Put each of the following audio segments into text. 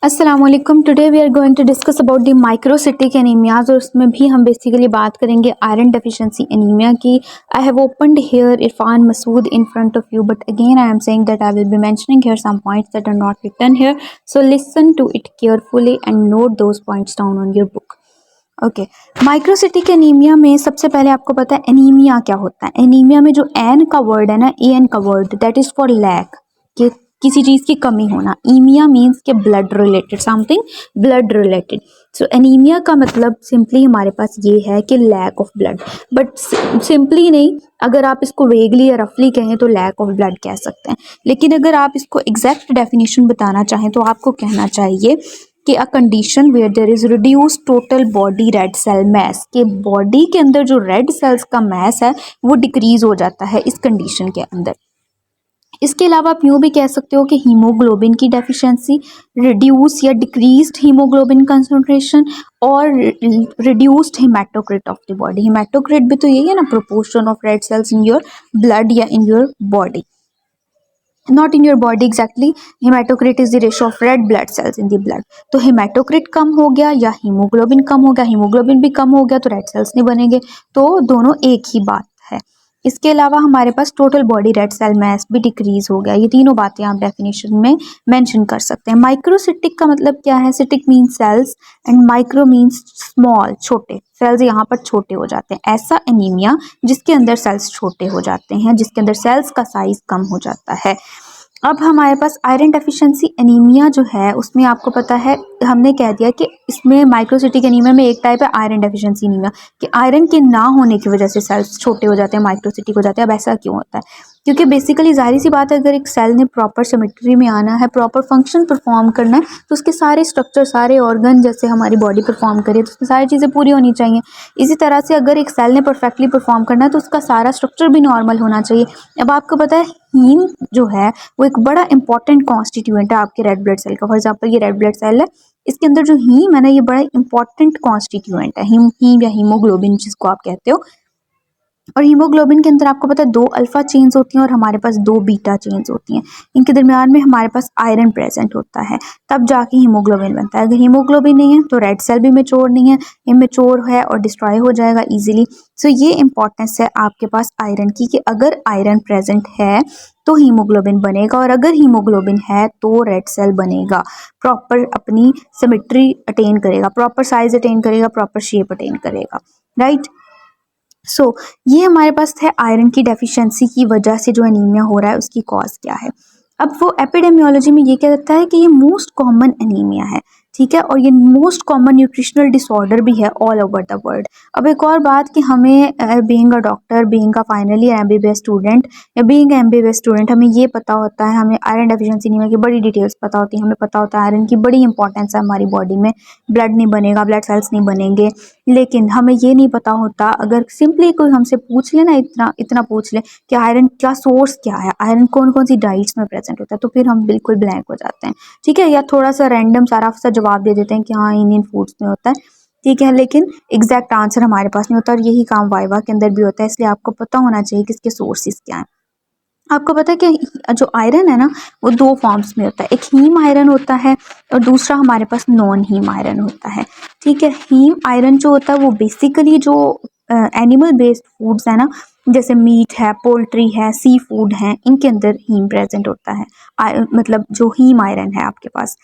अस्सलामुअलैकुम। Today we are going to discuss about the microcytic anaemias और उसमें भी हम बेसिकली बात करेंगे आयरन डेफिशिएंसी एनीमिया की। I have opened here Irfan Masood in front of you, but again I am saying that I will be mentioning here some points that are not written here, so listen to it carefully and note those points down on your book. Okay, microcytic anaemia में सबसे पहले आपको पता है anaemia क्या होता है। Anaemia में जो एन का वर्ड है ना, ए एन का word, that is for lack, कि किसी चीज की कमी होना। ईमिया मीन्स के blood related, something blood related. So anaemia का मतलब सिंपली हमारे पास ये है कि lack of blood, but simply नहीं, अगर आप इसको वेगली या रफली कहें तो लैक ऑफ ब्लड कह सकते हैं। लेकिन अगर आप इसको एग्जैक्ट डेफिनेशन बताना चाहें तो आपको कहना चाहिए कि a condition where there is reduce total body red cell mass, के बॉडी के अंदर जो रेड सेल्स का मैस है वो डिक्रीज हो जाता है इस कंडीशन के अंदर। इसके अलावा आप यूँ भी कह सकते हो कि हीमोग्लोबिन की डेफिशिएंसी, रिड्यूस या डिक्रीज्ड हीमोग्लोबिन कंसंट्रेशन और reduced haematocrit of the body. Haematocrit भी तो यही है ना, proportion of red cells in your blood या in your body, not in your body exactly. Haematocrit is the ratio of red blood cells in the blood. तो haematocrit कम हो गया या हीमोग्लोबिन कम हो गया, हीमोग्लोबिन भी कम हो गया तो रेड सेल्स नहीं बनेंगे, तो दोनों एक ही बात है। इसके अलावा हमारे पास total body red cell mass भी डिक्रीज हो गया। ये तीनों बातें आप डेफिनेशन में मेंशन कर सकते हैं। माइक्रोसिटिक का मतलब क्या है? Cytic means cells and micro means small, छोटे। सेल्स यहाँ पर छोटे हो जाते हैं, ऐसा एनीमिया जिसके अंदर सेल्स छोटे हो जाते हैं, जिसके अंदर सेल्स का साइज कम हो जाता है। अब हमारे पास आयरन डेफिशिएंसी एनीमिया जो है उसमें आपको पता है, हमने कह दिया कि इसमें माइक्रोसिटिक एनीमिया में एक टाइप है आयरन डेफिशिएंसी एनीमिया, कि आयरन के ना होने की वजह से सेल्स छोटे हो जाते हैं, माइक्रोसिटिक हो जाते हैं। अब ऐसा क्यों होता है? क्योंकि बेसिकली जाहिर सी बात है, अगर एक सेल ने प्रॉपर सिमेट्री में आना है, प्रॉपर फंक्शन परफॉर्म करना है, तो उसके सारे स्ट्रक्चर, सारे ऑर्गन जैसे हमारी बॉडी परफॉर्म करे तो उसमें सारी चीज़ें पूरी होनी चाहिए। इसी तरह से अगर एक सेल ने परफेक्टली परफॉर्म करना है तो उसका सारा स्ट्रक्चर भी नॉर्मल होना चाहिए। अब आपको पता है हीम जो है वो एक बड़ा इंपॉर्टेंट कॉन्स्टिट्यूएंट है आपके रेड ब्लड सेल का। फॉर एग्जाम्पल ये रेड ब्लड सेल है, इसके अंदर जो हीम है ना, ये बड़ा इंपॉर्टेंट कॉन्स्टिट्यूएंट है। हीम या हीमोग्लोबिन जिसको आप कहते हो। और हीमोग्लोबिन के अंदर आपको पता है 2 अल्फा चेन्स होती हैं और हमारे पास 2 बीटा चेन्स होती हैं। इनके दरमियान में हमारे पास आयरन प्रेजेंट होता है, तब जाके हीमोग्लोबिन बनता है। अगर हीमोग्लोबिन नहीं है तो रेड सेल भी मेच्योर नहीं है, इमेच्योर है और डिस्ट्रॉय हो जाएगा इजीली। सो ये इंपॉर्टेंस है आपके पास आयरन की, कि अगर आयरन प्रेजेंट है तो हीमोग्लोबिन बनेगा, और अगर हीमोग्लोबिन है तो रेड सेल बनेगा, प्रॉपर अपनी सिमेट्री अटेन करेगा, प्रॉपर साइज अटेन करेगा, प्रॉपर शेप अटेन करेगा, राइट। ये हमारे पास है आयरन की डेफिशिएंसी की वजह से जो एनीमिया हो रहा है उसकी कॉज क्या है। अब वो एपिडेमियोलॉजी में ये कहता है कि ये मोस्ट कॉमन एनीमिया है, ठीक है, और ये मोस्ट कॉमन न्यूट्रिशनल डिसऑर्डर भी है ऑल ओवर द वर्ल्ड। अब एक और बात कि हमें being a doctor, being a finally MBBS student या बीइंग एमबीबीएस स्टूडेंट, हमें ये पता होता है, हमें आयरन डेफिशिएंसी एनीमिया की बड़ी डिटेल्स पता होती है। हमें पता होता है आयरन की बड़ी इंपॉर्टेंस है हमारी बॉडी में, ब्लड नहीं बनेगा, ब्लड सेल्स नहीं बनेंगे। लेकिन हमें ये नहीं पता होता, अगर सिंपली कोई हमसे पूछ ले ना, इतना इतना पूछ ले कि आयरन का सोर्स क्या है, आयरन कौन कौन सी डाइट्स में प्रेजेंट होता है, तो फिर हम बिल्कुल ब्लैंक हो जाते हैं, ठीक है, या थोड़ा सा रैंडम सारा सा जवाब दे देते हैं कि हाँ इन फूड्स में होता है, ठीक है, लेकिन एग्जैक्ट आंसर हमारे पास नहीं होता। और यही काम वाइवा के अंदर भी होता है, इसलिए आपको पता होना चाहिए कि इसके सोर्सेज क्या हैं। आपको पता है कि जो आयरन है ना वो 2 फॉर्म्स में होता है, एक हीम आयरन होता है और दूसरा हमारे पास नॉन हीम आयरन होता है, ठीक है। हीम आयरन जो होता है वो बेसिकली जो एनिमल बेस्ड फूड्स है ना, जैसे मीट है, पोल्ट्री है, सी फूड है, इनके अंदर हीम प्रेजेंट होता है, मतलब जो हीम आयरन है आपके पास।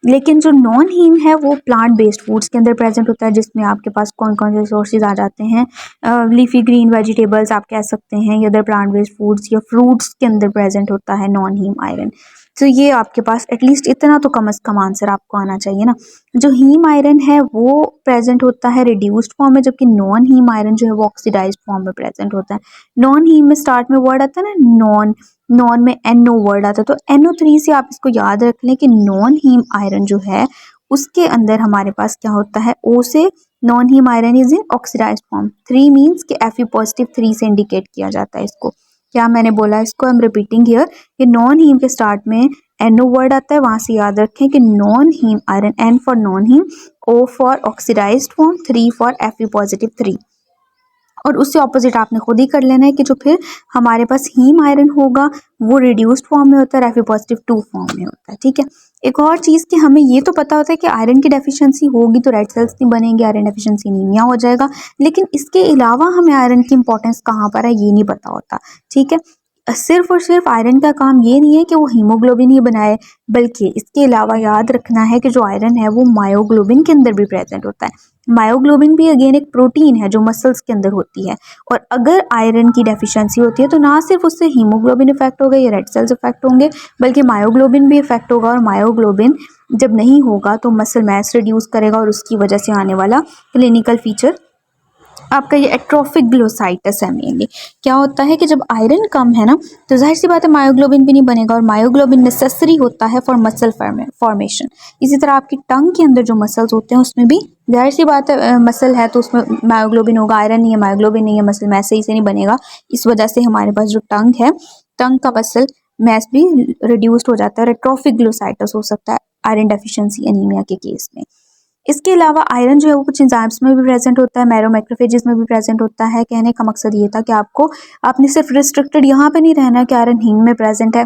लेकिन जो नॉन हीम है वो प्लांट बेस्ड फूड्स के अंदर प्रेजेंट होता है, जिसमें आपके पास कौन कौन से सोर्सेज आ जाते हैं, लीफी ग्रीन वेजिटेबल्स आप कह सकते हैं, या अदर प्लांट बेस्ड फूड्स या फ्रूट्स के अंदर प्रेजेंट होता है नॉन हीम आयरन। तो ये आपके पास एटलीस्ट इतना तो कम से कम आंसर आपको आना चाहिए ना। जो हीम आयरन है वो प्रेजेंट होता है रिड्यूस्ड फॉर्म में, जबकि नॉन हीम आयरन जो है वो ऑक्सीडाइज्ड फॉर्म में प्रेजेंट होता है। नॉन हीम में स्टार्ट में वर्ड आता है ना नॉन, नॉन में NO वर्ड आता है, तो NO3 से आप इसको याद रख लें कि नॉन हीम आयरन जो है उसके अंदर हमारे पास क्या होता है, O से non haem iron is in oxidised form. 3 means कि Fe पॉजिटिव 3 से इंडिकेट किया जाता है इसको। क्या मैंने बोला, इसको आई एम रिपीटिंग हियर, कि नॉन हीम के स्टार्ट में NO वर्ड आता है, वहां से याद रखें कि non haem iron, N for non haem, O for oxidised form, 3 for Fe positive 3। और उससे ऑपोजिट आपने खुद ही कर लेना है कि जो फिर हमारे पास हीम आयरन होगा वो रिड्यूस्ड फॉर्म में होता है, Fe+2 फॉर्म में होता है। ठीक है, एक और चीज़ कि हमें ये तो पता होता है कि आयरन की डेफिशिएंसी होगी तो रेड सेल्स नहीं बनेंगे, आयरन डेफिशिएंसी एनीमिया हो जाएगा, लेकिन इसके अलावा हमें आयरन की इंपॉर्टेंस कहाँ पर है ये नहीं पता होता। ठीक है, सिर्फ और सिर्फ आयरन का काम ये नहीं है कि वो हीमोग्लोबिन ही बनाए, बल्कि इसके अलावा याद रखना है कि जो आयरन है वो मायोग्लोबिन के अंदर भी प्रेजेंट होता है। मायोग्लोबिन भी अगेन एक प्रोटीन है जो मसल्स के अंदर होती है, और अगर आयरन की डेफिशिएंसी होती है तो ना सिर्फ उससे हीमोग्लोबिन इफेक्ट होगा या रेड सेल्स इफेक्ट होंगे, बल्कि मायोग्लोबिन भी इफेक्ट होगा, और मायोग्लोबिन जब नहीं होगा तो मसल मास रिड्यूस करेगा, और उसकी वजह से आने वाला क्लिनिकल फीचर आपका ये एट्रोफिक ग्लोसाइटस है। मेनली क्या होता है कि जब आयरन कम है ना तो जाहिर सी बात है मायोग्लोबिन भी नहीं बनेगा, और मायोग्लोबिन नेसेसरी होता है फॉर मसल फॉर्मेशन। इसी तरह आपकी टंग के अंदर जो मसल्स होते हैं उसमें भी जाहिर सी बात है मसल है तो उसमें मायोग्लोबिन होगा, आयरन नहीं है, मायोग्लोबिन नहीं है, मसल मैस सही से नहीं बनेगा। इस वजह से हमारे पास जो टंग है, टंग का मसल मैस भी रिड्यूस्ड हो जाता है, एट्रोफिक ग्लोसाइटस हो सकता है आयरन डेफिशिएंसी एनीमिया के केस में। इसके अलावा आयरन जो है वो कुछ एंजाइम्स में भी प्रेजेंट होता है, मैक्रोमैक्रोफेजेस में भी प्रेजेंट होता है। कहने का मकसद ये था कि आपने सिर्फ रिस्ट्रिक्टेड यहाँ पे नहीं रहना कि आयरन हीम में प्रेजेंट है,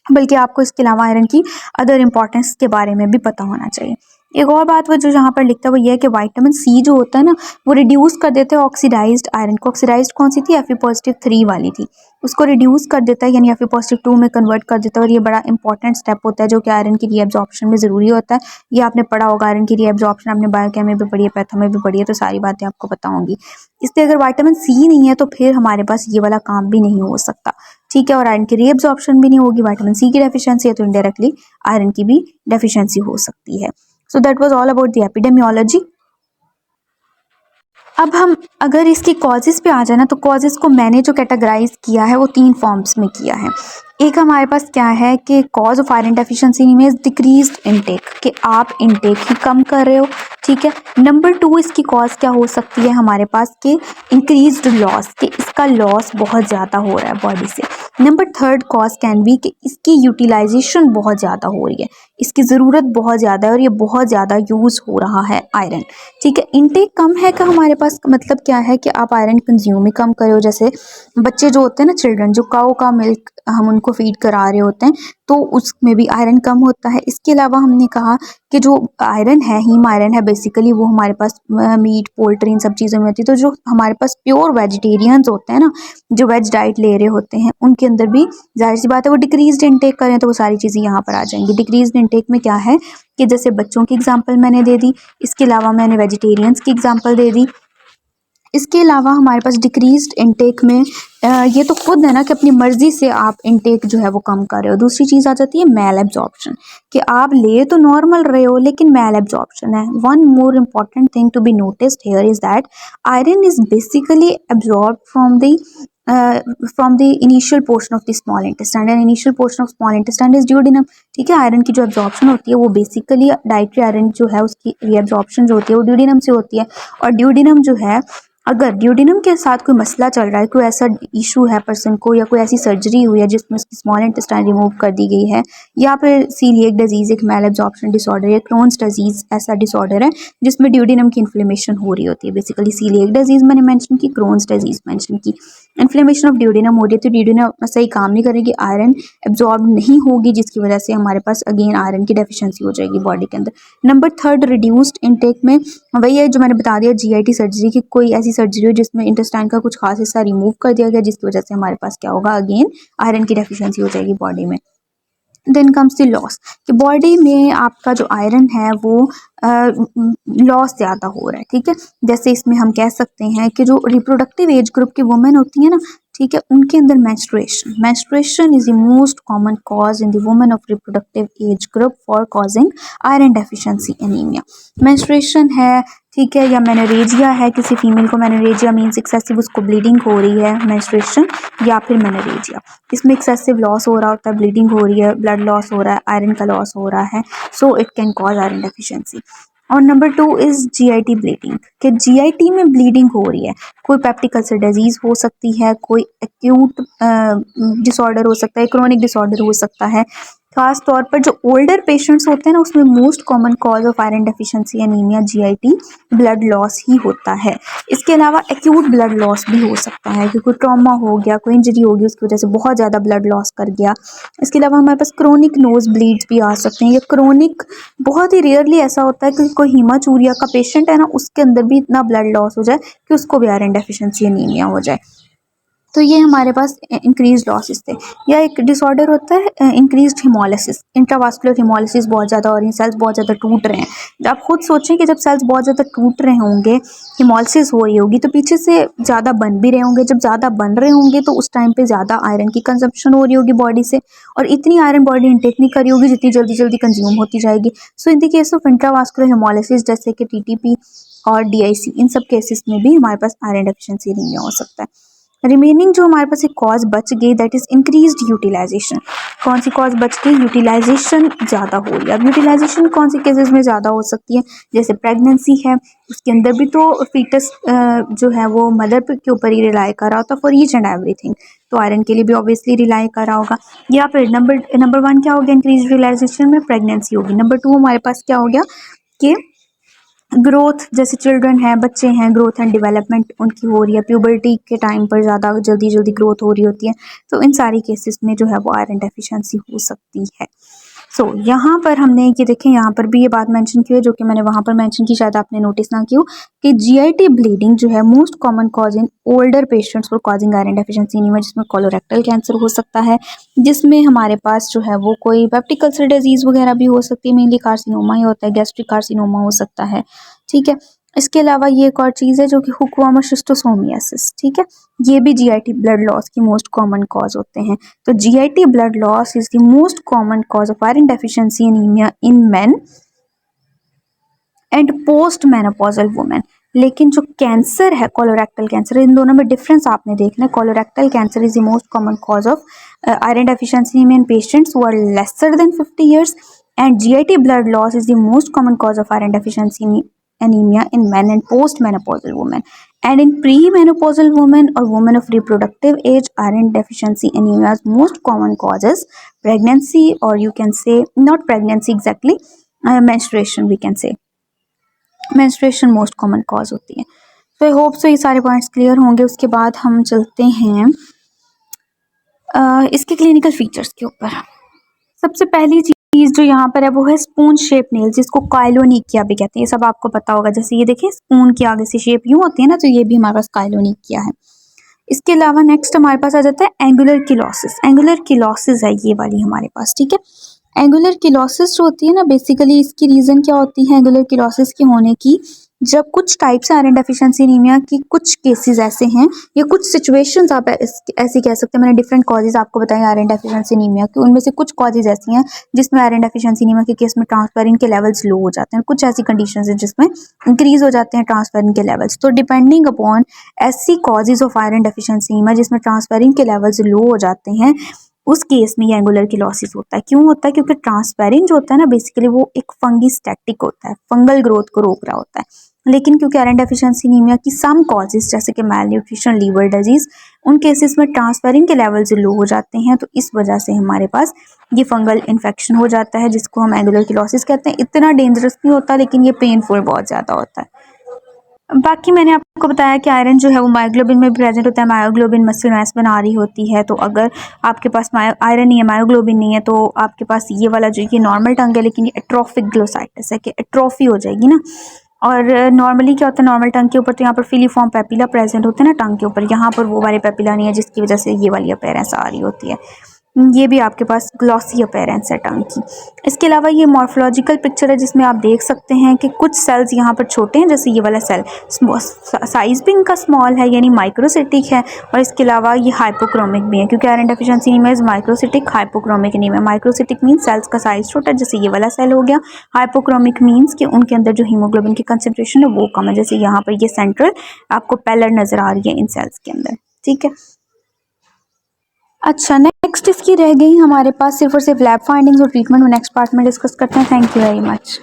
बल्कि आपको इसके अलावा आयरन की अदर इंपॉर्टेंस के बारे में भी पता होना चाहिए। एक और बात वो जो यहाँ पर लिखता है वो ये है कि विटामिन सी जो होता है ना वो रिड्यूस कर देते हैं ऑक्सीडाइज्ड आयरन को। ऑक्सीडाइज्ड कौन सी थी? Fe+3 वाली थी, उसको रिड्यूस कर देता है, यानी Fe+2 में कन्वर्ट कर देता है, और ये बड़ा इंपॉर्टेंट स्टेप होता है जो कि आयरन की रीएब्जॉर्प्शन में ज़रूरी होता है। ये आपने पढ़ा होगा, आयरन की रीएब्जॉर्प्शन आपने बायोकेम में भी पढ़ी है, पैथो में भी पढ़ी है, तो सारी बातें आपको पता होंगी। इसलिए अगर विटामिन सी नहीं है तो फिर हमारे पास ये वाला काम भी नहीं हो सकता। ठीक है, और आयरन की रीएब्जॉर्प्शन भी नहीं होगी, विटामिन सी की डेफिशिएंसी है तो इनडायरेक्टली आयरन की भी डेफिशिएंसी हो सकती है। So that was all about the epidemiology. अब हम अगर इसकी कॉजेज़ पे आ जाए ना तो कॉजेज़ को मैंने जो कैटेगराइज किया है वो 3 फॉर्म्स में किया है। एक हमारे पास क्या है कि cause of iron deficiency anaemia is decreased intake, कि आप इनटेक ही कम कर रहे हो। ठीक है, नंबर 2 इसकी कॉज क्या हो सकती है हमारे पास कि इंक्रीज्ड लॉस, कि इसका लॉस बहुत ज़्यादा हो रहा है बॉडी से। नंबर 3 कॉज कैन बी कि इसकी यूटिलाइजेशन बहुत ज़्यादा हो रही है, इसकी ज़रूरत बहुत ज़्यादा है और ये बहुत ज़्यादा यूज़ हो रहा है आयरन। ठीक है, इनटेक कम है कि हमारे पास मतलब क्या है कि आप आयरन कंज्यूम ही कम करो। जैसे बच्चे जो होते हैं ना, चिल्ड्रन, जो काऊ का मिल्क हम उनको फीड करा रहे होते हैं तो उसमें भी आयरन कम होता है। इसके अलावा हमने कहा कि जो आयरन है, हीम आयरन है, बेसिकली वो हमारे पास मीट, पोल्ट्री, इन सब चीज़ों में होती है। तो जो हमारे पास प्योर वेजिटेरियंस होते हैं ना, जो वेज डाइट ले रहे होते हैं, उनके अंदर भी जाहिर सी बात है वो डिक्रीज्ड इनटेक करें तो वो सारी चीज़ें यहाँ पर आ जाएंगी। डिक्रीज्ड इनटेक में क्या है कि जैसे बच्चों की एग्जांपल मैंने दे दी, इसके अलावा मैंने वेजिटेरियंस की एग्जांपल दे दी। इसके अलावा हमारे पास डिक्रीज्ड इनटेक में ये तो खुद है ना कि अपनी मर्जी से आप इनटेक जो है वो कम कर रहे हो। दूसरी चीज़ आ जाती है मैल एब्जॉर्प्शन, कि आप ले तो नॉर्मल रहे हो लेकिन मैल एब्जॉर्प्शन है। One more important thing to be noticed here is that iron is basically absorb from the initial portion of the small intestine, and initial portion of small intestine is duodenum. ठीक है, iron की जो absorption होती है वो basically dietary iron जो है उसकी रीएब्जॉर्प्शन जो होती है वो ड्यूडेनम से होती है। और ड्यूडेनम जो है, अगर ड्यूडेनम के साथ कोई मसला चल रहा है, कोई ऐसा इशू है पर्सन को, या कोई ऐसी सर्जरी हुई है जिसमें उसकी स्मॉल इंटेस्टाइन रिमूव कर दी गई है, या फिर सीलिएक डिजीज़ एक मैल एब्जॉर्प्शन डिसऑर्डर या क्रोन्स डिजीज़ ऐसा डिसऑर्डर है जिसमें ड्यूडेनम की इन्फ्लेमेशन हो रही होती है। बेसिकली सीलिएक डिजीज़ मैंने मेंशन की, क्रोन्स डिजीज़ मेंशन की। इन्फ्लेमेशन ऑफ ड्यूडेनम हो रही है तो ड्यूडेनम सही काम नहीं करेगी, आयरन एब्जॉर्ब नहीं होगी, जिसकी वजह से हमारे पास अगेन आयरन की डेफिशिएंसी हो जाएगी बॉडी के अंदर। नंबर 3 रिड्यूस्ड इनटेक में वही है जो मैंने बता दिया, जीआईटी सर्जरी की, कोई ऐसी सर्जरी हो जिसमें इंटेस्टाइन का कुछ खास हिस्सा रिमूव कर दिया गया, जिसकी वजह से हमारे पास क्या होगा, अगेन आयरन की डेफिशिएंसी हो जाएगी बॉडी में। देन कम्स द लॉस, कि बॉडी में आपका जो आयरन है वो लॉस ज़्यादा हो रहा है। ठीक है, जैसे इसमें हम कह सकते हैं कि जो रिप्रोडक्टिव एज ग्रुप की वुमेन होती है ना, ठीक है, उनके अंदर menstruation is the most common cause in the women of reproductive age group for causing iron deficiency anaemia. Menstruation है, ठीक है, या मेनोरेजिया है, किसी फीमेल को मेनोरेजिया मीन्स एक्सेसिव उसको ब्लीडिंग हो रही है, मेंस्ट्रुएशन या फिर मेनोरेजिया, इसमें एक्सेसिव लॉस हो रहा होता है, ब्लीडिंग हो रही है, ब्लड लॉस हो रहा है, आयरन का लॉस हो रहा है, so it can cause iron deficiency. और नंबर 2 इज जीआईटी ब्लीडिंग, कि जीआईटी में ब्लीडिंग हो रही है, कोई पेप्टिक अल्सर डिजीज़ हो सकती है, कोई एक्यूट डिसऑर्डर हो सकता है, क्रोनिक डिसऑर्डर हो सकता है। खास तौर पर जो ओल्डर पेशेंट्स होते हैं ना, उसमें most common cause of iron deficiency anaemia GIT blood loss ही होता है। इसके अलावा एक्यूट ब्लड लॉस भी हो सकता है कि कोई ट्रॉमा हो गया, कोई इंजरी होगी, उसकी वजह से बहुत ज़्यादा ब्लड लॉस कर गया। इसके अलावा हमारे पास क्रोनिक नोज ब्लीड्स भी आ सकते हैं। ये क्रोनिक बहुत ही रेयरली ऐसा होता है कि कोई हीमाचूरिया का पेशेंट है ना, उसके अंदर भी इतना ब्लड लॉस हो जाए कि उसको भी आयरन डेफिशिएंसी एनीमिया हो जाए। तो ये हमारे पास इंक्रीज लॉसेस थे। या एक डिसऑर्डर होता है इंक्रीज हिमोलिसिस, इंट्रावास्कुलर हिमोलिसिस बहुत ज़्यादा हो रही है, सेल्स बहुत ज़्यादा टूट रहे हैं। आप खुद सोचें कि जब सेल्स बहुत ज़्यादा टूट रहे होंगे, हिमोलिसिस हो रही होगी, तो पीछे से ज़्यादा बन भी रहे होंगे। जब ज़्यादा बन रहे होंगे तो उस टाइम पे ज़्यादा आयरन की कंजप्शन हो रही होगी बॉडी से, और इतनी आयरन बॉडी इंटेक नहीं करी होगी जितनी जल्दी जल्दी कंज्यूम होती जाएगी। So in the case of intravascular haemolysis जैसे कि टीटीपी और डीआईसी, इन सब केसेस में भी हमारे पास आयरन डेफिशिएंसी एनीमिया हो सकता है। रिमेनिंग जो हमारे पास एक कॉज बच गई, दैट इज इंक्रीज्ड यूटिलाइजेशन। कौन सी कॉज बच गई? यूटिलाइजेशन ज़्यादा हो रही है। अब यूटिलाइजेशन कौन सी केसेस में ज़्यादा हो सकती है? जैसे प्रेगनेंसी है, उसके अंदर भी तो फीटस जो है वो मदर के ऊपर ही रिलाई कर रहा होता फॉर ईच एंड एवरीथिंग, तो आयरन के लिए भी ऑब्वियसली रिलाई कर रहा होगा। या फिर नंबर वन क्या हो गया इंक्रीज यूटिलाइजेशन में? प्रेगनेंसी होगी। नंबर टू हमारे पास क्या हो गया कि ग्रोथ, जैसे चिल्ड्रन हैं, बच्चे हैं, ग्रोथ एंड डेवलपमेंट उनकी हो रही है, प्यूबर्टी के टाइम पर ज़्यादा जल्दी जल्दी ग्रोथ हो रही होती है। तो इन सारी केसेस में जो है वो आयरन डेफिशिएंसी हो सकती है। सो यहाँ पर हमने ये देखें, यहाँ पर भी ये बात मेंशन की है जो कि मैंने वहाँ पर मेंशन की, शायद आपने नोटिस ना की हो, कि जीआईटी ब्लीडिंग जो है most common cause in older patients for causing iron deficiency anaemia, जिसमें कोलोरेक्टल कैंसर हो सकता है, जिसमें हमारे पास जो है वो कोई पेप्टिक अल्सर डिजीज़ वगैरह भी हो सकती है, मेनली कार्सिनोमा ही होता है, गैस्ट्रिक कार्सिनोमा हो सकता है। ठीक है, इसके अलावा ये एक और चीज़ है जो कि हुक्वाम और शिस्टोसोमियासिस, ठीक है, ये भी जीआईटी ब्लड लॉस की मोस्ट कॉमन कॉज होते हैं। तो GIT blood loss is the most common cause of iron deficiency anaemia in men and post menopausal women. लेकिन जो कैंसर है, कोलोरेक्टल कैंसर, इन दोनों में डिफरेंस आपने देखना है। Colorectal cancer is the most common cause of iron deficiency in patients who are lesser than 50 years, and GIT blood loss is the most common cause of iron deficiency anemia in men and post-menopausal women. And in pre-menopausal women or women of reproductive age, iron deficiency anemia's most common causes pregnancy, or you can say not pregnancy exactly, menstruation we can say. Menstruation most common cause होती है। तो I hope so ये सारे points clear होंगे। उसके बाद हम चलते हैं इसके क्लिनिकल फीचर्स के ऊपर। सबसे पहली चीज़ जो यहाँ पर है वो है स्पून शेप नेल्स, जिसको काइलोनिकिया भी कहते हैं। ये सब आपको पता होगा। जैसे ये देखिए, स्पून की आगे से शेप यूँ होती है ना, तो ये भी हमारे पास काइलोनिकिया है। इसके अलावा नेक्स्ट हमारे पास आ जाता है एंगुलर किलोसिस। एंगुलर किलोसिस है ये वाली हमारे पास, ठीक है। एंगुलर किलोसिस जो होती है ना, बेसिकली इसकी रीज़न क्या होती है एंगुलर किलोसिस के होने की? जब कुछ टाइप्स आयरन डेफिशिएंसी एनीमिया की कुछ केसेस ऐसे हैं, या कुछ सिचुएशंस आप ऐसी कह सकते हैं। मैंने डिफरेंट कॉजेज आपको बताए आयरन डेफिशिएंसी एनीमिया के, उनमें से कुछ कॉजेज ऐसी हैं जिसमें आयरन डेफिशिएंसी एनीमिया के केस में ट्रांसफेरिन के लेवल्स लो हो जाते हैं। कुछ ऐसी कंडीशंस हैं जिसमें इंक्रीज हो जाते हैं ट्रांसफेरिन के लेवल्स। तो डिपेंडिंग अपॉन ऐसी causes of iron deficiency anaemia जिसमें ट्रांसफेरिन के लेवल्स लो हो जाते हैं, उस केस में ये एंगुलर किलोसिस होता है। क्यों होता है? क्योंकि ट्रांसपेरेंट जो होता है ना, बेसिकली वो एक फंगी स्टैटिक होता है, फंगल ग्रोथ को रोक रहा होता है। लेकिन क्योंकि आयरन डेफिशिएंसी एनीमिया की सम कॉजेज जैसे कि मैल न्यूट्रिशन, लीवर डिजीज, उन केसेस में ट्रांसपेरेंट के लेवल्स लो हो जाते हैं, तो इस वजह से हमारे पास ये फंगल इन्फेक्शन हो जाता है, जिसको हम एंगुलर किलोसिस कहते हैं। इतना डेंजरस नहीं होता, लेकिन ये पेनफुल बहुत ज़्यादा होता है। बाकी मैंने आपको बताया कि आयरन जो है वो मायोग्लोबिन में प्रेजेंट होता है। मायोग्लोबिन मसल मास बना रही होती है। तो अगर आपके पास आयरन नहीं है, मायोग्लोबिन नहीं है, तो आपके पास ये वाला जो ये नॉर्मल टंग है, लेकिन ये एट्रोफिक ग्लोसाइटिस है कि एट्रोफी हो जाएगी ना। और नॉर्मली क्या होता है, नॉर्मल टंग के ऊपर तो यहाँ पर फिलीफॉर्म पेपिला प्रेजेंट होते हैं ना टंग के ऊपर, यहाँ पर वो वाले पेपिला नहीं है, जिसकी वजह से ये वाली अपीयरेंस आ रही होती है। ये भी आपके पास ग्लॉसी अपीयरेंस है टंग की। इसके अलावा ये मॉर्फोलॉजिकल पिक्चर है जिसमें आप देख सकते हैं कि कुछ सेल्स यहाँ पर छोटे हैं, जैसे ये वाला सेल साइज भी इनका स्मॉल है, यानी माइक्रोसिटिक है। और इसके अलावा ये हाइपोक्रोमिक भी है, क्योंकि iron deficiency anaemia is microcytic hypochromic anaemia. Microcytic means cells का साइज छोटा है, जैसे ये वाला सेल हो गया। हाइपोक्रोमिक मीन्स कि उनके अंदर जो हीमोग्लोबिन की कंसेंट्रेशन है वो कम है, जैसे यहाँ पर ये सेंट्रल आपको पैलर नजर आ रही है इन सेल्स के अंदर, ठीक है। अच्छा, नेक्स्ट इसकी रह गई हमारे पास सिर्फ और सिर्फ लैब फाइंडिंग्स और ट्रीटमेंट में नेक्स्ट पार्ट में डिस्कस करते हैं। Thank you very much.